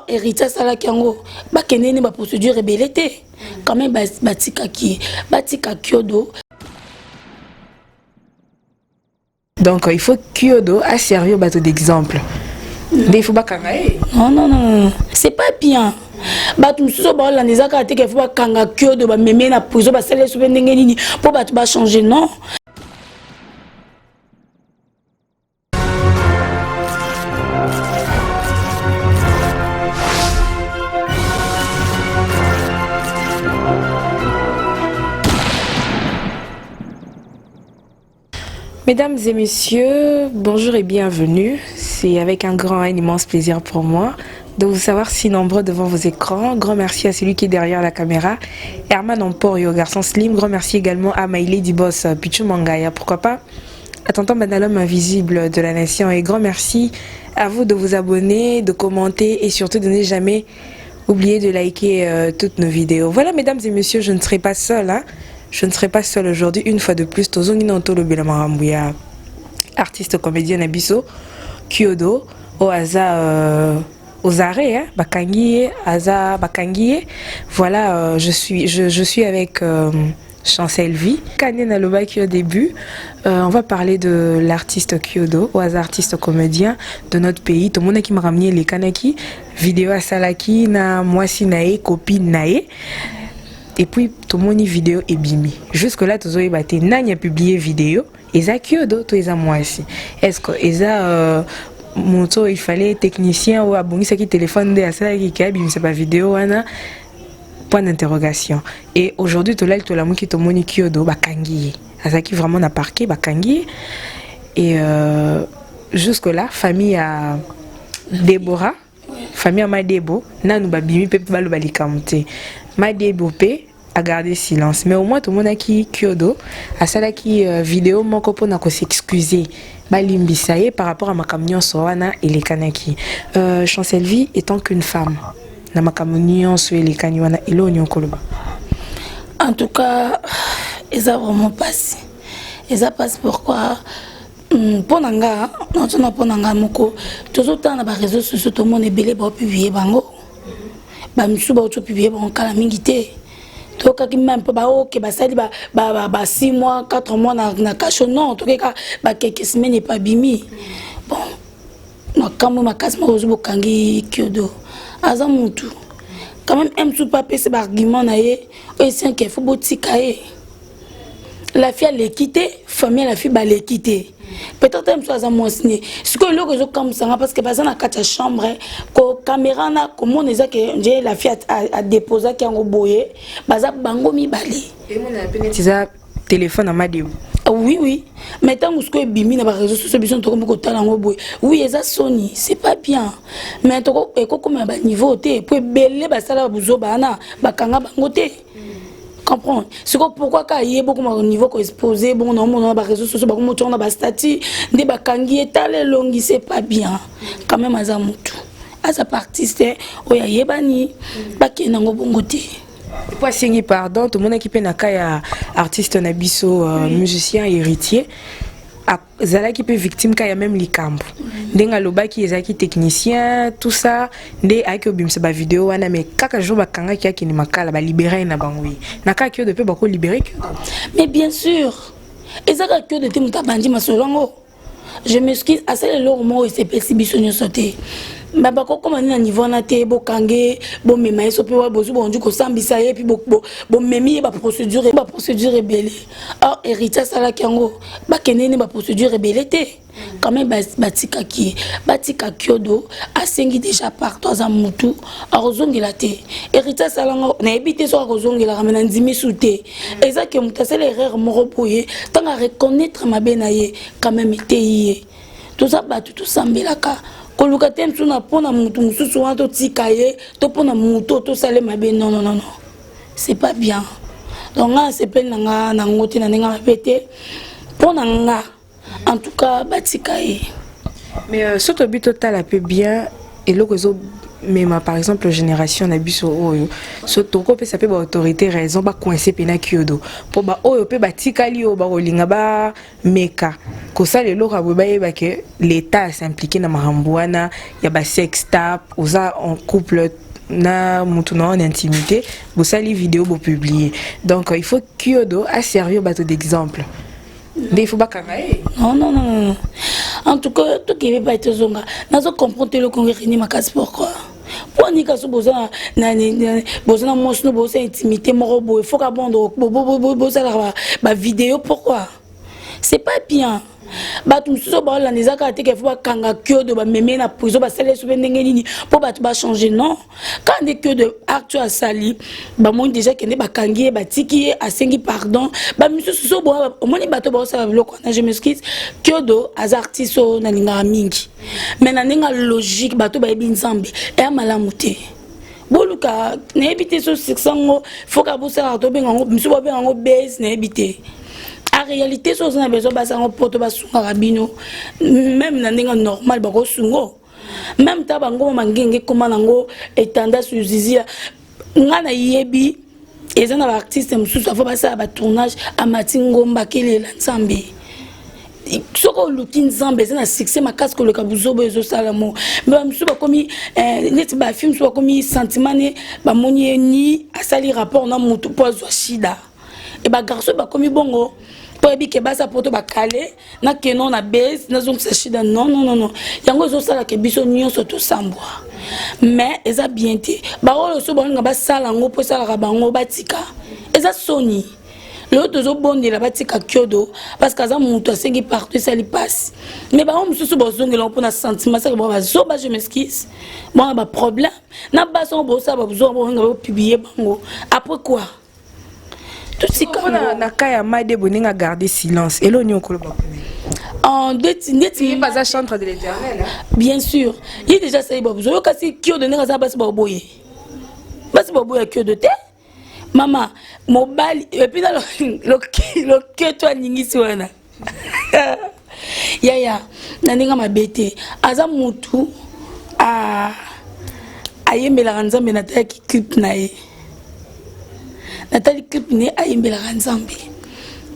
héritier sala kiango ba kenene ba procédure rebellité quand même batika kiodo. Donc il faut Kyodo a servi au bateau d'exemple. Mais il faut pas kangae. Non, c'est pas bien. Bato mususu ba la nezaka te que faut pas kanga Kyodo ba meme na prison ba sele so ndenge nini pour bato ba changer non. Mesdames et messieurs, bonjour et bienvenue. C'est avec un grand et immense plaisir pour moi de vous savoir si nombreux devant vos écrans. Grand merci à celui qui est derrière la caméra, Herman Emporio, garçon slim. Grand merci également à Maïlé du boss Pichu Mangaya. Pourquoi pas à tonton Banalom invisible de la nation. Et grand merci à vous de vous abonner, de commenter et surtout de ne jamais oublier de liker toutes nos vidéos. Voilà, mesdames et messieurs, je ne serai pas seule, hein. Je ne serai pas seule aujourd'hui, une fois de plus. Tozongi Nanto Lobelamarambouya, artiste comédien Abisso, Kyodo, Oaza, Ozare, Bakangiye, Aza Bakangiye. Voilà, je suis avec Chancel Vie. Kanena Lobaki au début. On va parler de l'artiste Kyodo, Oaza artiste comédien de notre pays. Tout le monde qui m'a ramené les Kanaki, vidéo à Salaki, na Mwasi Nae, copine Nae. Et puis tout mon vidéo est bimi. Jusque là tout zoé baté nani a publié vidéo. Eza Kyodo tout eza moi aussi. Est-ce que eza monto il fallait technicien ou abongi ça qui téléphone de ça qui bimi c'est pas vidéo wana. Point d'interrogation. Et aujourd'hui tout là tout la qui tout moni Kyodo bakangi. Asa qui vraiment n'a parqué bakangi. Et jusque là famille à Déborah, famille à Madebo, nanu babimi pepe balo balikamte. Madebo a gardé silence, mais au moins tout le monde a qui Kyodo a ça qui vidéo mon copain n'a qu'à s'excuser balimbisaye par rapport à ma camion soana et les kanaki. Chancel Vie étant qu'une femme na ma camion sur les kanywana et l'oignon koloba. En tout cas, ils a vraiment passé. Ils a passé pourquoi pour nanga non pour nanga moko tout autant na ba réseaux sociaux tout le monde est belé pour publier bango. Ba misuba auto publier bon kala mingité. To ka ki même ba OK ba sali ba 6 mois 4 mois na cacho non to ka ba quelques semaines pas bimi. Bon na kamo makasi ma ozo bokangi Kyodo aza mutu quand même aime tout papier c'est argument na ye et c'est qu'il faut botika ye. La fille elle est quittée, famille la fille ba les quitter. Peut-être même soit à moi signé. Ce que le réseau comme ça parce que par exemple dans la chambre ko caméra na comment on est que la fille a déposé qui en boyé baza bango mi bali. Et mon appel c'est téléphone à Madeo. Oui mais tant que bimi na ba réseaux sociaux bison to comme ko tala ngo boy. Oui eza Sony, c'est pas bien. Mais to ko comme ba niveau té pour belé ba sala buzo bana ba kanga bango té. Comprendre c'est pourquoi quand il y a beaucoup au niveau qu'on exposé bon non on a des réseaux sociaux beaucoup on a des statuts des bakangi étalé longi c'est pas bien quand même à mutu à sa artiste oya yebani bakena ngo bongote pour signer pardon tout le monde qui peut nakaya artiste nabiso musicien héritier zala qui peut victime quand il y a même les camps ndenga loba qui ezaki technicien tout ça ndé aki obimse ba vidéo wana mais kaka jour bakanga ki akini makala ba libérer na bangui na kaka de pe bako libérer mais bien sûr ezaka que de timuta bandi masolongo je m'excuse à celle là moi c'est possible sauter mais bako comme na niveau na te bokange bo mema eso pe wa bozu bonju ko sambisa ye puis bo memi ba procédure rebelle or héritier sala kiango ba kenene ba procédure rebellité quand même batika Kyodo a sengi déjà par toi à mutu a rozongela te héritier sala na ebité so rozongela ramena ndimi souté eza que mutase l'erreur moro boye tant à reconnaître ma benaye quand même été tout ça ba tout sambelaka koluka tem tuna pona mutu mususu wana to tikaye to pona mutu to sale mabe non c'est pas bien donc là c'est plein nanga na ngoti na nga pété pona nga en tout cas batikaye mais surtout but total un peu bien et le réseau mais par exemple génération na biso oyo so toko pe ça peut ba autorité raison ba coincer pena kiodo po ba oyo pe ba tikali o ba kolinga ba meka ko ça le loka ba yeba que l'état s'impliquer na mahambuana ya ba sex tap oza en couple na mutuna en intimité bo sali vidéo bo publier donc il faut kiodo a servi bateau d'exemple mais il faut pas carrer non en tout cas tout qui veut pas être zonga nazo comprendre le congrès ni ma casse pourquoi pour ni kaso boza na boza na mosno boza intimité moko bo il faut ka bondo boza la ba vidéo pourquoi c'est pas bien batu mususu ba la nezaka te ke faut ba kanga kiodo ba meme na prison ba sale soupe ndenge nini pour batu ba changer non quand des kiodo actu a sali ba moni déjà kende ba kangi ba tiki asengi pardon ba mususu so bo moni bato ba sa biloko na je m'excuse kiodo az artiste na linga mingi mais na ninga logique bato ba ebi nzambe e malamu te boluka na ebité so 600 faut ka bosa to benga mususu ba benga base na ebité. En réalité, si on a besoin de porter un rabino, même dans le normal, même si on a un étendard sur Zizi, on a yebi, et on a un artiste qui a fait un tournage à Matingo Mbakele Lansambe. Si on a un succès, ma casque le cabouzo bezo salamo. Mais si on a un film, si on a un sentiment, ni à sali rapport na mutu po shida. Et bah garçon bah comme bongo. Pour que basa poto ba calé na kenon na base na zong sachida non yango zo sala ke biso nyonso to sambwa mais eza bien te ba olo so bonga ba sala ngo po sala ka bango batika eza soni l'autre zo bondi la batika kyodo parce que za muto asengi partout ça li passe mais ba on mususu bozonge lo pona sentiment ça ba zo ba je m'excuse bon ba problème na ba son bo ça ba zo bonga publier bango après quoi. Tout ce qu'on a na kaya made boninga garder silence et l'oignon ko ba en net pas à chanter de l'Éternel bien sûr il déjà ça ba zo kasi ki o donner ça ba boye basi boye ki o de te maman mobile et puis dans le que toi ningisi wana ya naninga mabete aza mutu a ayembela nzambe na ta clip na ye Nathalie clip ne ayembela nzambe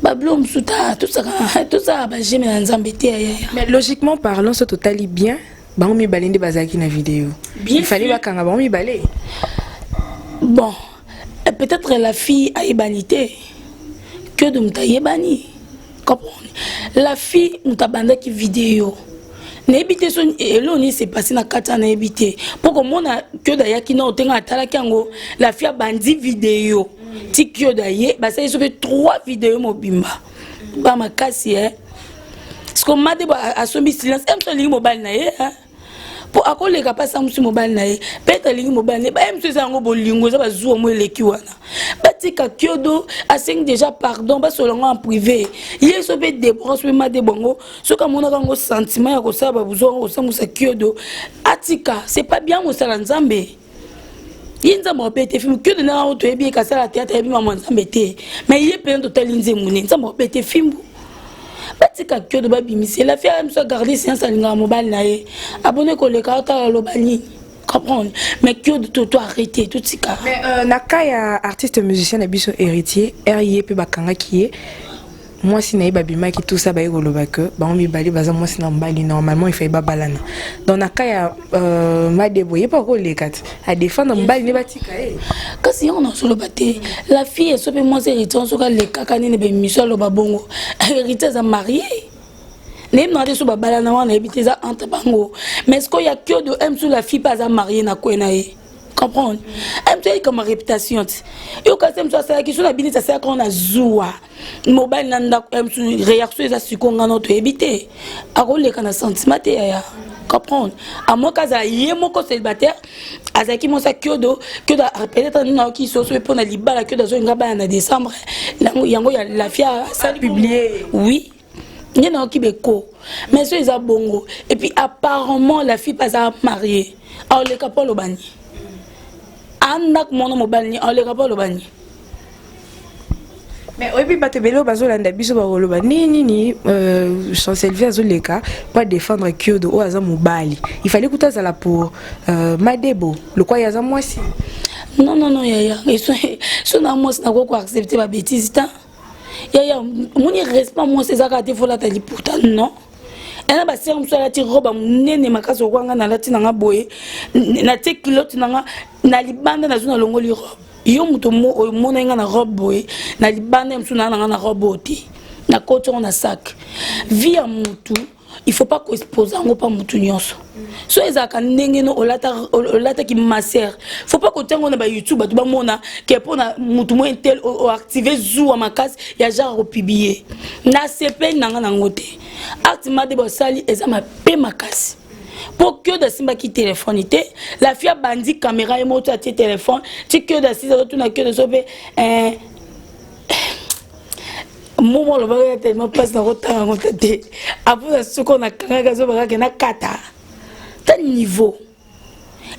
bablo msuta tout ça ba jeme na nzambe te ya mais logiquement parlant ce totali bien ba mi balende bazaki na vidéo il fallait ba kanga ba mi balé bon peut-être la fille a ébanité que de mta yebani comprendre la fille mutabanda ki vidéo na ebité son elo ni c'est passé na kata na ebité pour que mona que d'ailleurs qui na otenga atala kango la fille a bandi vidéo tikyo d'ailleurs bah ça ils ont fait 3 vidéos mobimba ba makasi ce qu'on m'a dit à son silence aime son ligne mobile na hein pour accoler ka pas musu mobile na peut-être ligne mobile ne ba aime ça ngo bolingo ça ba zuwa mo eleki wana batika kyodo aseng déjà pardon ba solongo en privé il so be débranche me ma de bongo so ka mona kango sentiment ya ko sa ba buzo ko sa musa kyodo atika c'est pas bien mo sala nzambe yinza mo pete film kyodo na auto ebi ka sala théâtre ebi ma nzambe te mais il est plein total nze muni nza mo pete film batika kyodo ba bimisi la fille aime so garder séance alinga mobile na ye abonné ko le kata lo bani comprendre mais kyodo to arrêter tout tika mais nakaya artiste musicien na biso héritier RIE pe bakanga qui est moi si naïba bima qui tout ça ba yolo ba que ba on mi bali baza moi si na mbali normalement il fait ba balana donc nakaya ma débrouiller pas ko les quatre à défendre mbali ne batika kasi on a solo baté la fille so pe moi héritier on so ka le kaka ni be mission lo ba bongo héritier za marié nem na de so ba balana wana ebité za entre bango mais est-ce qu'il y a que de aime sur la fille pas à marier na ko na comprendre aime tu comme réputation yo ka sem so ça qui sur la bini ça c'est qu'on a zoua mobile nanda aime sur réaction ça sukonga notre éviter a rôle kana sentiment ya comprendre à moi kaza yemoko célibataire azaki mo sa kyodo que peut-être non qui so pour na libala que dans ngaba na décembre yango ya la fille ça publié oui il y a qui beko mais ça ils a bongo et puis apparemment la fille pas à marier alors les capons le bani andak mon mobile ni alors les capons le bani Mais oui, bah tu bélo bazo landa biso ba wolo ba ni Chancelier azoleka pour défendre Kyodo o aza mobali. Il fallait que ça là pour Madebo. Le quoi yaza moi si. Non yaya. Et son amour n'a pas accepter ma bêtise ta. Yaya, mon respect moi c'est ça qu'a faut la tali pourtant non. Elle ba ser mso la ti roba nene makaso kwanga na lati na boye. Na te kilote na libanda na zona longoli robe. Yo muto mona nga na robe boy na libanda msu na robe oti na koto on a sac via mutu il faut pas qu'on expose ngo pa mutu nyonso so ezaka ndenge no olata ki maser faut pas ko tengo na ba YouTube tu ba mona ke pona mutu mo intel o activer zou makasi ya genre publier na CP nanga na ngote actima de bosali ezama pe makasi. Pour que de simba qui téléphone, la fille a bandit caméra et moto à tes téléphones, tu que de 6 heures, tu n'as que de sauver moment le bagage tellement passe dans votre temps après ce qu'on a quand na kata ta niveau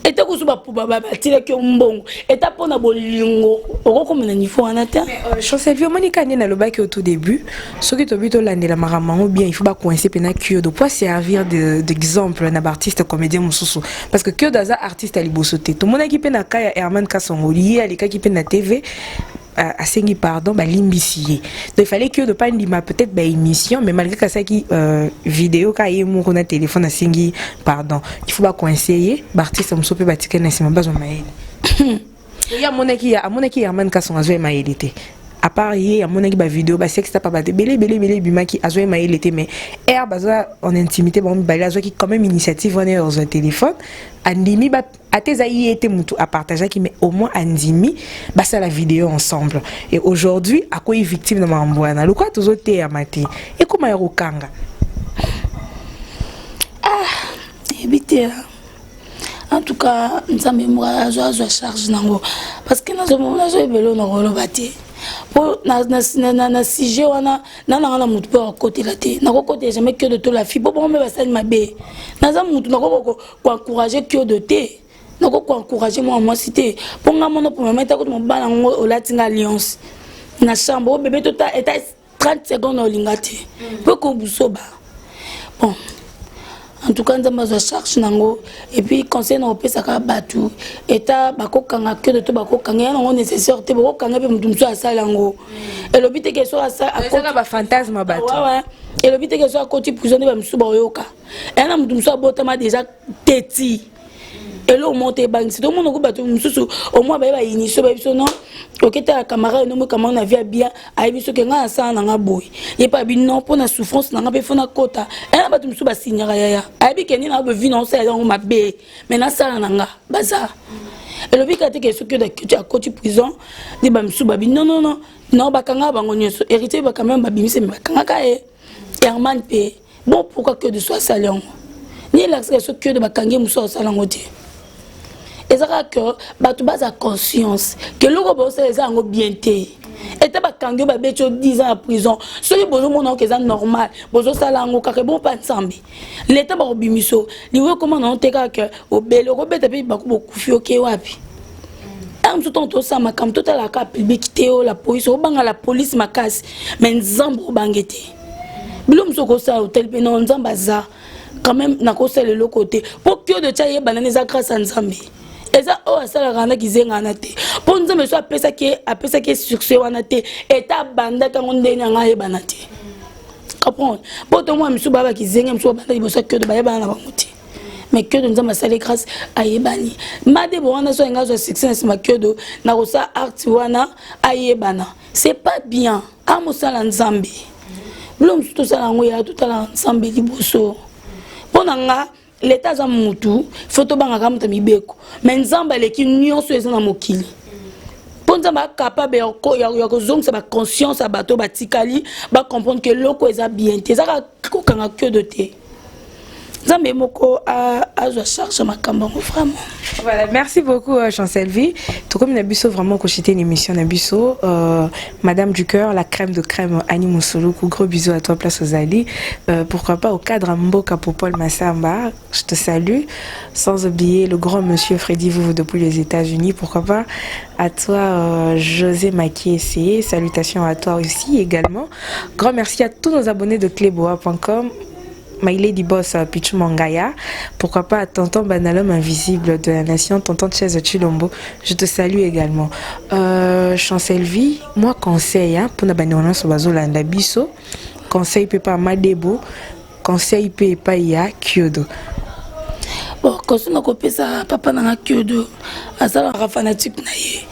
et ta kusuba pour baba tire que mbongo et ta pona bolingo oko comme na niveau anata Chancelier Monica ni na le bac au tout début ce qui tobito l'année la maramango bien il faut pas coincer pena Kyodo pour servir d'exemple na artiste comédien mususu parce que Kyodo za artiste ali bosoté tout monde qui pena kaya Herman Kasongoli ali qui pena TV à Sengi pardon bah l'imbicier donc il fallait que de pas une peut-être bah émission mais malgré que ça qui vidéo quand il mon a téléphone à Sengi pardon il faut pas coincer artiste on peut bâtir na sima bazo maïli il y a mon qui Herman Kasongoli maïlité à part hier mon équipe vidéo bah c'est que ça pas battre belé bimaki azoé maïl était mais air baza en intimité bon bah azoé qui quand même initiative on est dans un téléphone andimi bah à tes aïe était mutu à partager qui mais au moins andimi bah ça la vidéo ensemble et aujourd'hui à quoi est victime de ma mbouana le quoi tous autres à matin et comment y rokanga éviter en tout cas nous avons mémoire à charge nango parce que nous avons bello na rolo baté pour na sujet wana na mutu pour côté la té na côté jamais que de tout la fille pour me basali mabe na za mutu na ko encourager que de té na ko encourager moi cité pour nga mono pour me mettre ko mo bana ngo o latinga alliance na chambre bébé tota eta 30 secondes o lingati pour ko busoba bon. En tout cas, nous avons charge nango et puis conseil na opesa ka batu eta bakokanga que de to bakokanga na nécessaire te bakokanga pe mutumso asala ngo et le but que soit ça à côté ba fantasme batu ouais et le but que soit côté prisonnier ba musuba yoka et na mutumso botama déjà teti et là on monte bang c'est tout le monde ko batu mususu au moins ba initier ba biso non OK ta camarade no mo comment on a vu bien ai biso ke nga sa na nga boy et pas bi non pour na souffrance na nga be fona kota et na batu musuba signera ya ai bi ke ni na be vu non ça on m'a bé mais na sa na nga baza et le but que ce que de à côté prison de ba musuba bi non bakanga bango nyoso hérité ba quand même ba bimise mais bakanga ka e Herman pe bon pourquoi que de soit salon ni l'accès que de bakangi muso salon oti. Et ça que tu as conscience que le robot c'est un bien té et tu as quand ba beto 10 ans en prison ce qui besoin mon que c'est normal besoin ça là ngo ka bon pas ensemble l'état ba bimiso li we comment on te que au belo robet pe ba ko kufi OK wapi am tout temps ça ma comme tout à la cap public théo la police au banga la police makasi mais nzambo bangete bilom soko ça hôtel pe non nzamba za quand même na ko c'est le côté pour que de tchaye banane za grâce à nzambe. Et ça, oh, ça la rana qui z'est ranaté. Pour nous, mais soit après ça qui est succès ranaté. Et ta bande quand on est n'anga et banaté. Comprends? Pour toi, moi, monsieur Baba qui z'est, monsieur Baba, il faut que de Baba na bamuti. Mais que nous avons salé grâce à Yebani. Made Boana soit engagé succès, c'est ma que de na rosa artiwana à Yebana. C'est pas bien. Amosa l'ensemble. L'homme tout ça l'angoya tout à l'ensemble liboso. Pour nanga. L'état za mutu photo banga kamta mibeko mais nzamba leki nyonso ezana mokili ponza ba capable ya ko zongsa ba conscience abato batikali ba comprendre que loko eza bien te za ko kanga que de te Nzambe moko azwa charge makambo vraiment. Voilà, merci beaucoup Chancelvi. Tout comme Nabiso vraiment cochité une émission Nabiso Madame du cœur, la crème de crème Annie Moussolo, gros bisous à toi place aux Ali. Pourquoi pas au cadre Mboka pour Paul Massamba, je te salue. Sans oublier le grand monsieur Freddy Vous depuis les États-Unis. Pourquoi pas à toi José Makiessé. Salutations à toi aussi également. Grand merci à tous nos abonnés de cleboa.com. My Lady Boss Pichu Mangaya, pourquoi pas à tonton Banalum invisible de la nation, tonton Chaise Chilombo, je te salue également. Chancelvi, moi conseil pour na banana sur bazolanda biso, conseil peut pas Madebo, conseil peut pas ya Kyodo. Bon, conseil na kopesa papa na Kyodo, asala fanatique na ye.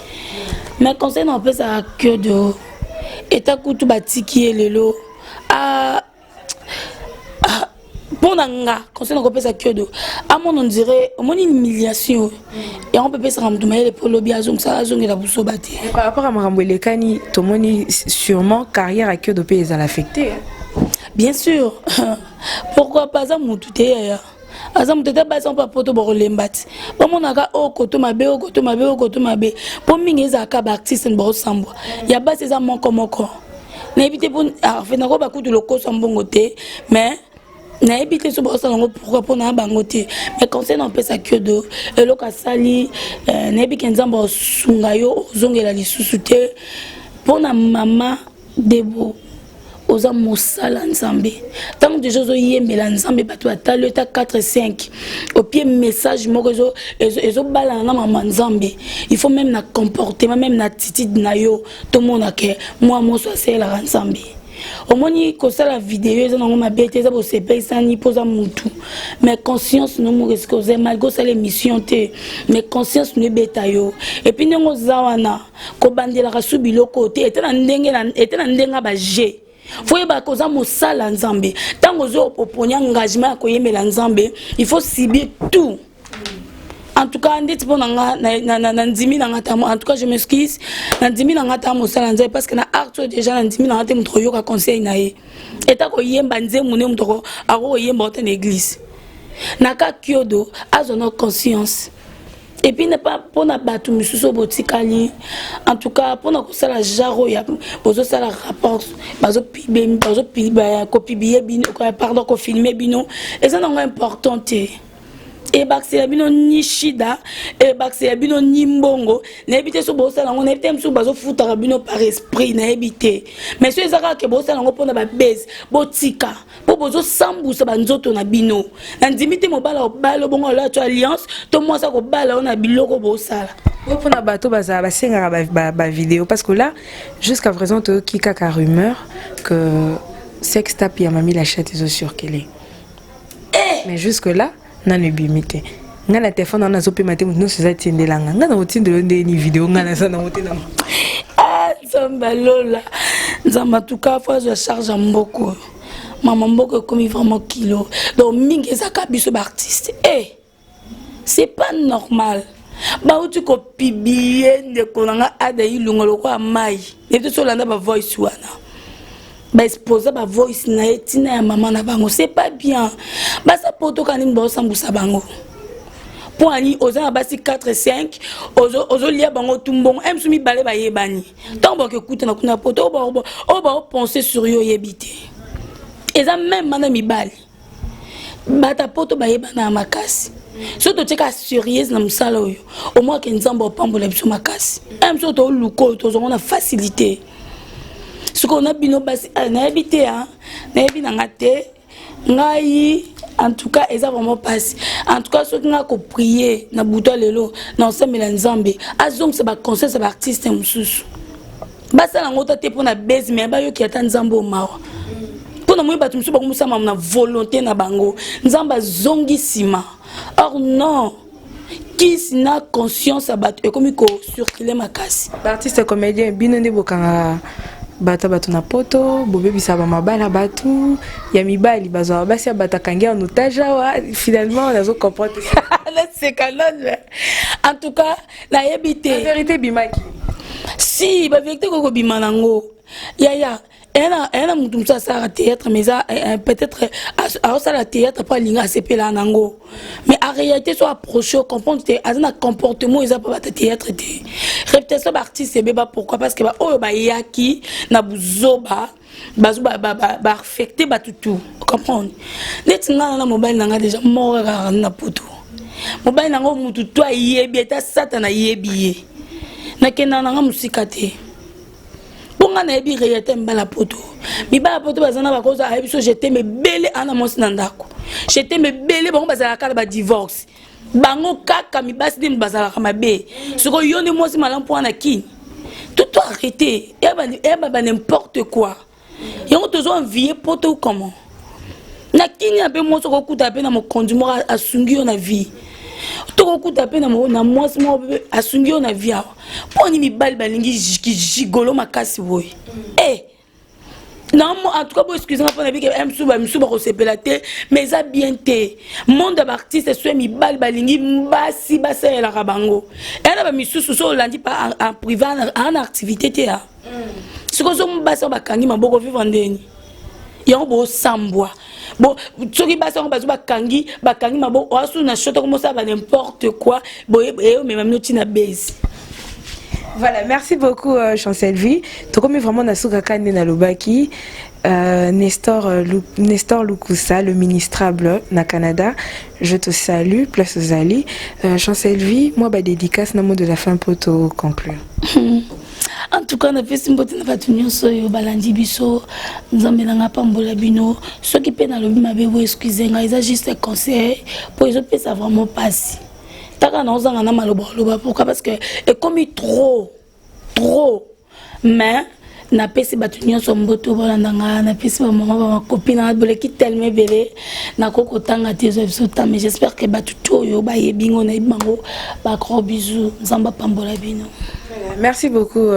Mais conseil na kopesa Kyodo, eta kutu batiki elelo pour nanga conseil na kopesa Kyodo on dirait on une humiliation et on peut pas se rendre les polobi azong ça azong la buso bati par rapport à Marambo Lekani tomoni sûrement carrière à Kyodo pays à l'affecté bien sûr pourquoi pas ça mututé ya azam tete ba sans pas poto bo lembati ba monaka o koto mabe o koto mabe o koto mabe pour mingeza ka ba artiste bo sambwa ya ba c'est ça mon komoko na éviter pour fait na ko ba kutu loko sambongo te mais na évité ce bossa ngo pourquoi pour na bangote mais conseil non peut ça Kyodo et loka sali na évité nzamba sungayo zongela lisusu te pour na mama debo oza mosala nzambe tant que déjà zo yembela nzambe bato atalo ta 4 5 au pied message moko ezo bala na mama nzambe il faut même na comportement même na attitude na yo tout monde que moi so c'est la nzambe au moins que ça la vidéo ils ont ma bête ça pour se payer ça ni poser mutu mais conscience nous me risque aux malgré ça l'émission té mais conscience nous betayo et puis nous zawana ko bandela ka subilo côté était na ndenga ba G faut ba koza mosala nzambe tango zo oponya engagement ko yemela nzambe il faut subir tout. En tout cas, en tout cas, je m'excuse. Parce que na art déjà na conseil na et ta ko yemba nzemune mutoko ako yemba en église. Naka Kyodo a son conscience. Et puis n'est pas pour na batu misuso botikali. En tout cas, pour na ko sala jaro ya bozo sala rapport, bazo copier bino, pardon, ko filmer bino. Et ça non important. Et baxé bino nishida et baxé bino nimbongo na éviter so bosa lango na éviter mso bazo futa bino par esprit na éviter mais so ezaka ke bosa lango pona ba base botika po bozo sambusa banzoto na bino na ndimite mobala obalo bongo la to alliance to moi ça ko bala on a biloko bosala pour na bato baza basenga ba vidéo parce que là jusqu'à présent to kika ka rumeur que Sextap ya mami la chatte sur Kelly mais jusque là nane bimite ngana téléphone na zo pe maté nous c'est ça tindelanga ngana otindelo ndeni vidéo ngana ça na otena zamba lola zamba tuka fois je charge mboko maman mboko comme vraiment kilo donc mingi za kabiso ba artiste c'est pas normal ba uti ko publier ndeko nanga ada ilungolo kwa mai et tout cela ba voice wana ba exposer ba voice na etina ya maman na bango c'est pas bien ba sa poto kanini ba sambusa bango pour ani oza ba si 4 5 ozo lia bango tumbongo emsumi balé ba yebani tant ba que écoute na kuna poto ba penser sur yo yebité et ça même mana mi bali ba ta poto ba yebana makasi surtout teka sérieuse na musala oyo au moins que nzamba opambola biso makasi emso to luko to zo na facilité ce qu'on a bino basi na habité na habi na ngate ngai en tout cas ça vraiment passe en tout cas ce qu'on a ko prier na buto lelo na osemela nzambe azong se ba conseil se ba artiste mususu basa na ngota te pona base mais ba yo ki ata nzambe o mawa pona moyi batu mususu ba kumusama na volonté na bango nzamba zongi sima or non qui n'a conscience abat et comme ko circuler makasi artiste comédien bino nde bokanga bata batu na poto bobebisa ba mabala batu ya mibali bazwa basi bata kangia en otage wa finalement on a zo comprendre c'est canon en tout cas la yebité la vérité bimaki si ba vérité ko bimanango ya un mutum ça ça théâtre mais ça peut-être alors ça la théâtre pas linga CP là nango mais en réalité soit approché comprendre que azana comportement ils a pas théâtre té réputation artiste c'est beba pourquoi parce que ba oh ba yaki na buzoba bazuba ba affecté ba tout comprendre net na mobile nanga déjà mort na poto mobile nango mutu toi yebi ta satana yebi na kenda nanga musika te bonga na yebi réalité mbala poto mibala poto bazana bakoza ayebiso j'étais me belé ana mosi nandako j'étais me belé bango bazala kala ba divorce bango kaka mibasi de bazala kama be soko yone mosi malampo ana kini tout arrêté et ba n'importe quoi yango tozo envier poto comment na kini ape mosi ko kuta pe na mo conduire a sungi na vie toko kuta pe na mwasi mo asungi na vie poni mibali balingi gigolo makasi boy non en tout cas bon excusez-moi pour nabi que msuba ko sepela te mais ça bien te monde d'artiste soit mibali balingi mbasi basela kabango et na misusu so landi pas en privé en activité te ha siko so mbasa bakangi maboko vivre ndeni yango bo sambwa bon soki basa on bazuba kangi mabo oasu na shota comme ça n'importe quoi boye mais même noti na base. Voilà, merci beaucoup Chancel Vie. To comme vraiment na suka kande na lobaki Nestor Lukusa, le ministrable na Canada. Je te salue, place aux alliés. Chancel Vie, moi ba dédicace na mot de la fin pour te conclure. En tout cas, on a fait une bonne réunion sur le balandi biso. Nous avons mis pambola bino. Ceux qui peinent le bima bebo excusez-moi, ils ont juste un conseil pour les autres ça vraiment passer. Taka na ozanga na maloba pourquoi parce que et comme trop mais na pesi batunyo so mboto bolandanga na pesi ba maman ba copine na boleki tellement belé na koko tanga tezo sota mais j'espère que batuto yo ba yebingo na ibango ba gros bisous nzamba pambola bino. Merci beaucoup,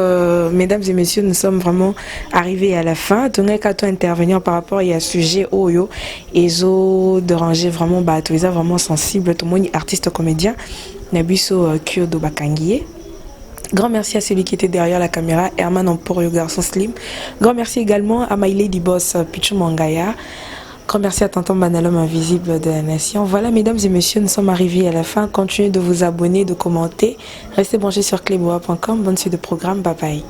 mesdames et messieurs. Nous sommes vraiment arrivés à la fin. Tonga Kato intervenir par rapport à ce sujet Oyo et zo de ranger vraiment bateau, ils sont vraiment sensibles. Tout le monde artiste comédien. Nabiso Kyodo Bakangié. Grand merci à celui qui était derrière la caméra, Herman Emporio Garçon Slim. Grand merci également à My Lady Boss Pichu Mangaya. Grand merci à Tonton Banalom Invisible de la Nation. Voilà, mesdames et messieurs, nous sommes arrivés à la fin. Continuez de vous abonner, de commenter. Restez branchés sur cleboa.com. Bonne suite de programme. Bye bye.